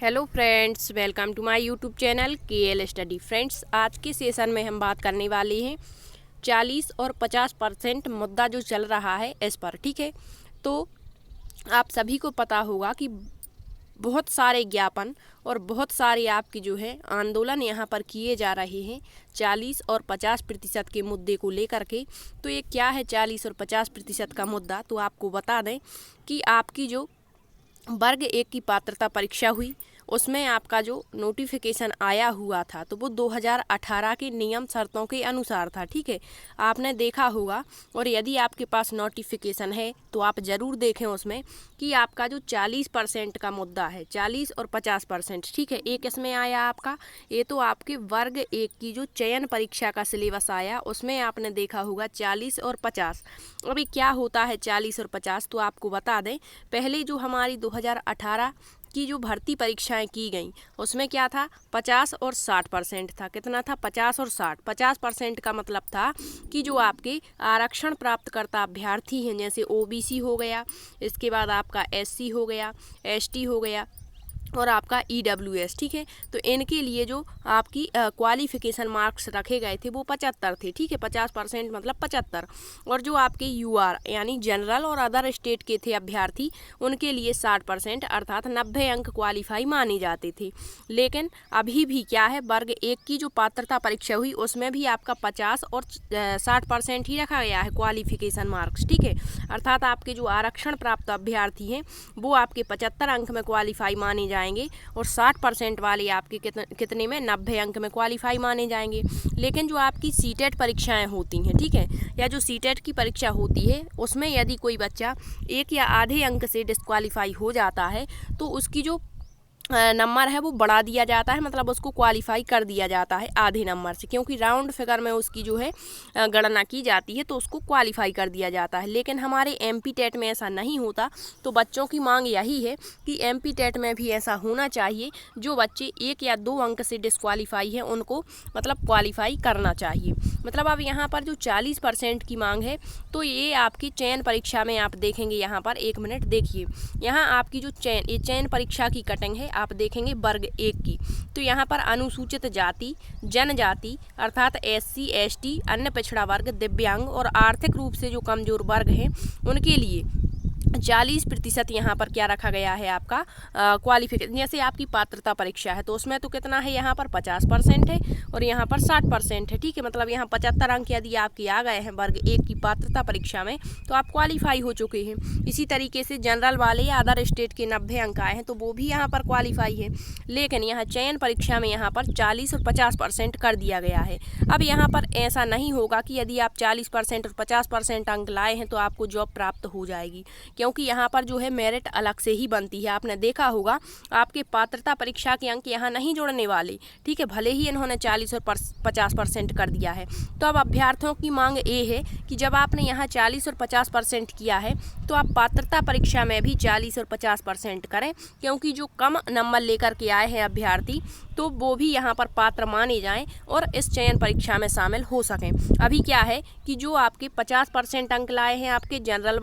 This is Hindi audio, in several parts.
Hello friends, welcome to my YouTube channel KL study. Friends, आज के सेशन में हम बात करने वाले हैं 40 और 50% मुद्दा जो चल रहा है इस पर। ठीक है, तो आप सभी को पता होगा कि बहुत सारे ज्ञापन और बहुत सारे आपके जो है आंदोलन यहाँ पर किए जा रहे हैं 40 और 50% के मुद्दे को लेकर के। तो ये क्या है 40 और 50% का मुद्दा? तो आपको बता दें कि आपकी जो वर्ग 1 की पात्रता परीक्षा हुई उसमें आपका जो नोटिफिकेशन आया हुआ था तो वो 2018 के नियम शर्तों के अनुसार था। ठीक है, आपने देखा होगा। और यदि आपके पास नोटिफिकेशन है तो आप ज़रूर देखें उसमें कि आपका जो 40% का मुद्दा है, 40 और 50%। ठीक है, एक इसमें आया आपका, ये तो आपके वर्ग 1 की जो चयन परीक्षा का सिलेबस आया उसमें आपने देखा होगा 40 और 50। अभी क्या होता है 40 और 50? तो आपको बता दें, पहले जो हमारी 2018 की जो भर्ती परीक्षाएं की गई उसमें क्या था, 50 और 60% था। कितना था? 50 और 60। 50% का मतलब था कि जो आपके आरक्षण प्राप्तकर्ता अभ्यर्थी हैं, जैसे OBC हो गया, इसके बाद आपका SC हो गया, ST हो गया और आपका EWS। ठीक है, तो इनके लिए जो आपकी क्वालिफिकेशन मार्क्स रखे गए थे वो 75 थे। ठीक है, 50% मतलब 75। और जो आपके UR यानी जनरल और अदर स्टेट के थे अभ्यर्थी, उनके लिए 60% अर्थात 90 अंक क्वालिफाई माने जाते थे। लेकिन अभी भी क्या है, वर्ग 1 की जो पात्रता परीक्षा हुई उसमें भी आपका 50 और 60% ही रखा गया है क्वालिफिकेशन मार्क्स। ठीक है, अर्थात आपके जो आरक्षण प्राप्त अभ्यर्थी हैं वो आपके 75 अंक में क्वालिफाई माने जाएंगे और 60% वाले आपके कितने में, 90 अंक में क्वालिफाई माने जाएंगे। लेकिन जो आपकी सीटेट परीक्षाएं होती हैं, ठीक है, या जो सीटेट की परीक्षा होती है उसमें यदि कोई बच्चा 1 या आधे अंक से डिस्क्वालीफाई हो जाता है तो उसकी जो नंबर है वो बढ़ा दिया जाता है, मतलब उसको क्वालिफाई कर दिया जाता है आधे नंबर से, क्योंकि राउंड फिगर में उसकी जो है गणना की जाती है तो उसको क्वालिफाई कर दिया जाता है। लेकिन हमारे MP टेट में ऐसा नहीं होता। तो बच्चों की मांग यही है कि MP टेट में भी ऐसा होना चाहिए, जो बच्चे 1 या 2 अंक से डिस्क्वालीफाई है उनको मतलब क्वालिफाई करना चाहिए। मतलब अब यहाँ पर जो 40% की मांग है तो ये आपकी चयन परीक्षा में आप देखेंगे। यहाँ पर 1 मिनट देखिए, यहाँ आपकी जो चयन परीक्षा की कटिंग है आप देखेंगे वर्ग 1 की। तो यहाँ पर अनुसूचित जाति, जनजाति अर्थात SC ST, अन्य पिछड़ा वर्ग, दिव्यांग और आर्थिक रूप से जो कमजोर वर्ग हैं उनके लिए 40% यहाँ पर क्या रखा गया है आपका क्वालिफिकेशन। जैसे आपकी पात्रता परीक्षा है तो उसमें तो कितना है, यहाँ पर 50% है और यहाँ पर 60% है। ठीक है, मतलब यहाँ 75 अंक यदि आपके आ गए हैं वर्ग 1 की पात्रता परीक्षा में तो आप क्वालिफाई हो चुके हैं। इसी तरीके से जनरल वाले या अदर स्टेट के 90 अंक आए हैं तो वो भी यहाँ पर क्वालिफाई है। लेकिन यहाँ चयन परीक्षा में यहाँ पर 40 और 50% कर दिया गया है। अब यहाँ पर ऐसा नहीं होगा कि यदि आप 40% और 50% अंक लाए हैं तो आपको जॉब प्राप्त हो जाएगी, क्योंकि यहाँ पर जो है मेरिट अलग से ही बनती है। आपने देखा होगा आपके पात्रता परीक्षा के अंक यहाँ नहीं जुड़ने वाले। ठीक है, भले ही इन्होंने 40 और 50% कर दिया है। तो अब अभ्यर्थियों की मांग ये है कि जब आपने यहाँ 40 और 50% किया है तो आप पात्रता परीक्षा में भी 40 और 50% करें, क्योंकि जो कम नंबर लेकर के आए हैं अभ्यर्थी तो वो भी यहाँ पर पात्र माने जाएं और इस चयन परीक्षा में शामिल हो सकें। अभी क्या है कि जो आपके 50% अंक लाए हैं आपके जनरल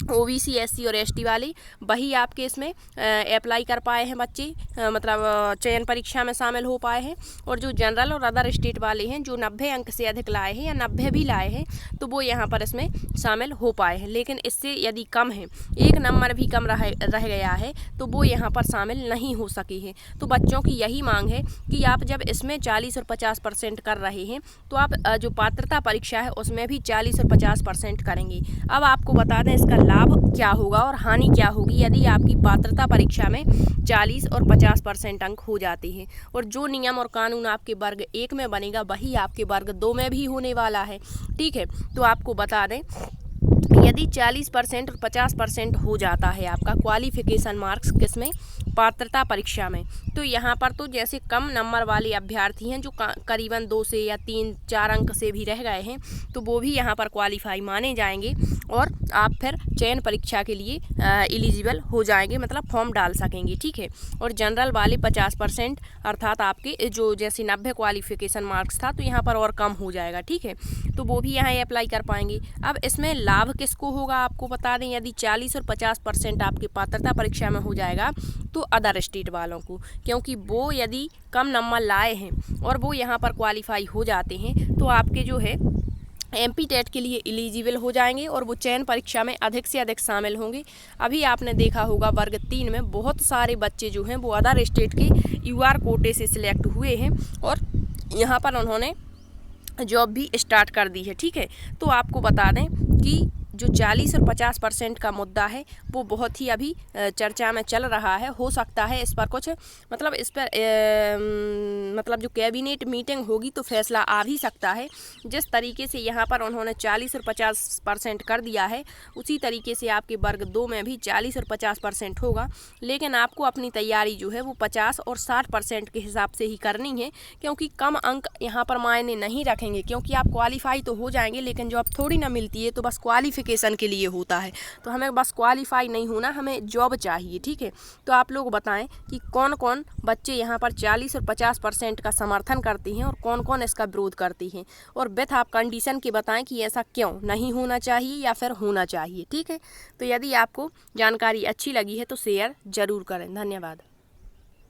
OBC SC और ST वाले, वही आपके इसमें अप्लाई कर पाए हैं बच्चे, मतलब चयन परीक्षा में शामिल हो पाए हैं। और जो जनरल और अदर स्टेट वाले हैं जो 90 अंक से अधिक लाए हैं या 90 भी लाए हैं तो वो यहाँ पर इसमें शामिल हो पाए हैं। लेकिन इससे यदि कम है, 1 नंबर भी कम रह गया है तो वो यहाँ पर शामिल नहीं हो सके हैं। तो बच्चों की यही मांग है कि आप जब इसमें 40 और 50% कर रहे हैं तो आप जो पात्रता परीक्षा है उसमें भी 40 और 50% करेंगे। अब आपको बता दें इसका लाभ क्या होगा और हानि क्या होगी यदि आपकी पात्रता परीक्षा में 40 और 50% अंक हो जाते हैं। और जो नियम और कानून आपके वर्ग 1 में बनेगा वही आपके वर्ग 2 में भी होने वाला है। ठीक है, तो आपको बता दें यदि 40% और 50% हो जाता है आपका क्वालिफिकेशन मार्क्स किसमें, पात्रता परीक्षा में, तो यहाँ पर तो जैसे कम नंबर वाले अभ्यर्थी हैं जो करीबन 2 से या 3-4 अंक से भी रह गए हैं तो वो भी यहाँ पर क्वालिफाई माने जाएंगे और आप फिर चयन परीक्षा के लिए एलिजिबल हो जाएंगे, मतलब फॉर्म डाल सकेंगे। ठीक है, और जनरल वाले 50% अर्थात आपके जो जैसे 90 क्वालिफिकेशन मार्क्स था तो यहाँ पर और कम हो जाएगा। ठीक है, तो वो भी यहाँ अप्लाई कर पाएंगे। अब इसमें लाभ किस किसको होगा आपको बता दें, यदि 40 और 50% आपकी पात्रता परीक्षा में हो जाएगा तो अदर स्टेट वालों को, क्योंकि वो यदि कम नंबर लाए हैं और वो यहाँ पर क्वालिफाई हो जाते हैं तो आपके जो है MP टेट के लिए एलिजिबल हो जाएंगे और वो चयन परीक्षा में अधिक से अधिक शामिल होंगे। अभी आपने देखा होगा वर्ग 3 में बहुत सारे बच्चे जो हैं वो अदर स्टेट के UR कोटे से सिलेक्ट हुए हैं और यहाँ पर उन्होंने जॉब भी स्टार्ट कर दी है। ठीक है, तो आपको बता दें कि जो 40 और 50% का मुद्दा है वो बहुत ही अभी चर्चा में चल रहा है। हो सकता है इस पर कुछ मतलब इस पर मतलब जो कैबिनेट मीटिंग होगी तो फैसला आ भी सकता है। जिस तरीके से यहाँ पर उन्होंने 40 और 50% कर दिया है उसी तरीके से आपके वर्ग 2 में भी 40 और 50% होगा, लेकिन आपको अपनी तैयारी जो है वो 50 और 60% के हिसाब से ही करनी है, क्योंकि कम अंक यहाँ पर मायने नहीं रखेंगे, क्योंकि आप क्वालिफाई तो हो जाएंगे लेकिन जॉब थोड़ी ना मिलती है, तो बस क्वालिफिकेशन के लिए होता है। तो हमें बस क्वालिफाई नहीं होना, हमें जॉब चाहिए। ठीक है, तो आप लोग बताएं कि कौन कौन बच्चे यहाँ पर 40 और 50% का समर्थन करते हैं और कौन कौन इसका विरोध करते हैं, और विथ आप कंडीशन के बताएं कि ऐसा क्यों नहीं होना चाहिए या फिर होना चाहिए। ठीक है, तो यदि आपको जानकारी अच्छी लगी है तो शेयर ज़रूर करें। धन्यवाद।